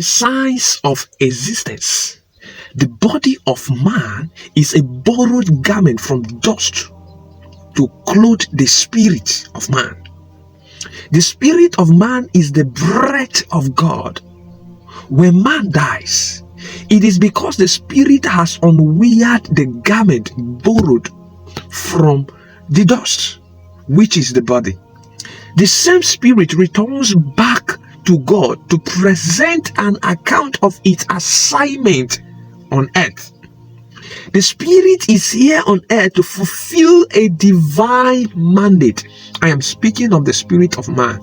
signs of existence. The body of man is a borrowed garment from dust to clothe the spirit of man. The spirit of man is the breath of God. When man dies, it is because the spirit has unweared the garment borrowed from the dust, which is the body. The same spirit returns back to God to present an account of its assignment on earth. The spirit is here on earth to fulfill a divine mandate. I am speaking of the spirit of man.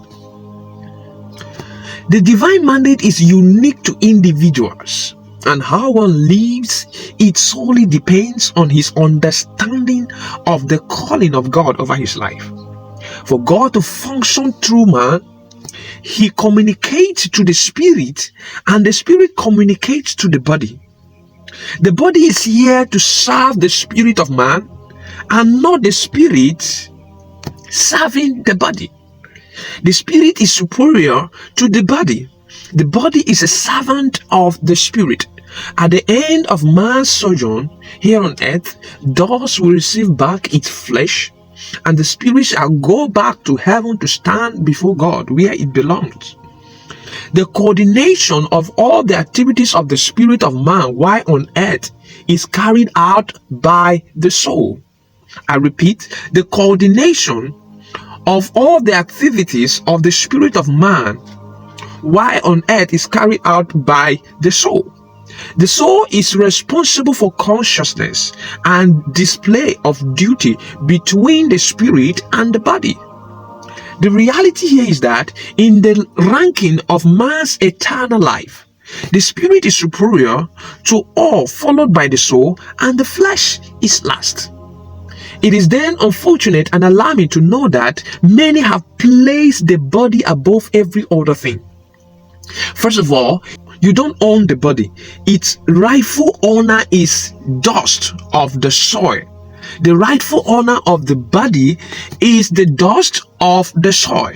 The divine mandate is unique to individuals, and how one lives it solely depends on his understanding of the calling of God over his life. For God to function through man, he communicates to the spirit, and the spirit communicates to the body. The body is here to serve the spirit of man, and not the spirit serving the body. The spirit is superior to the body. The body is a servant of the spirit. At the end of man's sojourn here on earth, dust will receive back its flesh, and the spirit shall go back to heaven to stand before God where it belongs. The coordination of all the activities of the spirit of man while on earth is carried out by the soul. I repeat, the coordination of all the activities of the spirit of man while on earth is carried out by the soul. The soul is responsible for consciousness and display of duty between the spirit and the body. The reality here is that in the ranking of man's eternal life, the spirit is superior to all, followed by the soul, and the flesh is last. It is then unfortunate and alarming to know that many have placed the body above every other thing. First of all, you don't own the body. Its rightful owner is dust of the soil. The rightful owner of the body is the dust of the soil.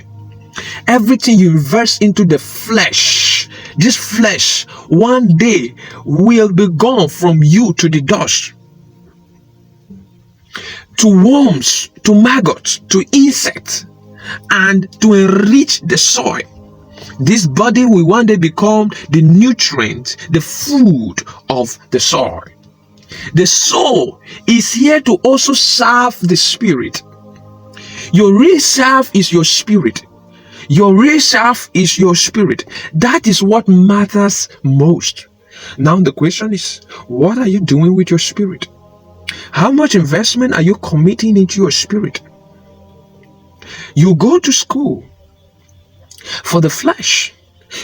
Everything you invest into the flesh, this flesh one day will be gone from you to the dust, to worms, to maggots, to insects, and to enrich the soil. This body will one day become the nutrient, the food of the soil. The soul is here to also serve the spirit. Your real self is your spirit. Your real self is your spirit. That is what matters most. Now the question is, what are you doing with your spirit? How much investment are you committing into your spirit? You go to school for the flesh.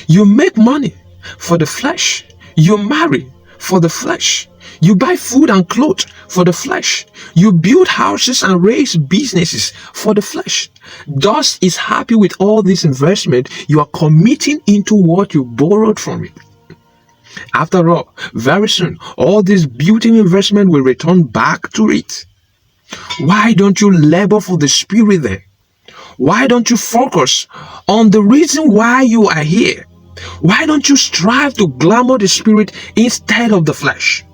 You make money for the flesh. You marry for the flesh. You buy food and clothes for the flesh. You build houses and raise businesses for the flesh. Dust is happy with all this investment you are committing into what you borrowed from it. After all, very soon, all this beauty investment will return back to it. Why don't you labor for the spirit then? Why don't you focus on the reason why you are here? Why don't you strive to glamour the spirit instead of the flesh?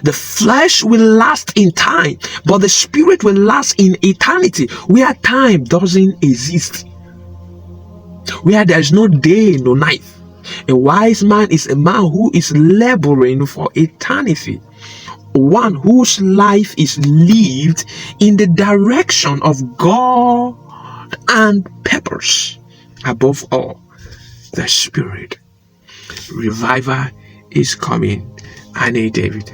The flesh will last in time, but the spirit will last in eternity, where time doesn't exist, where there is no day, no night. A wise man is a man who is laboring for eternity, one whose life is lived in the direction of God and purpose. Above all, the spirit. Revival is coming. I need David.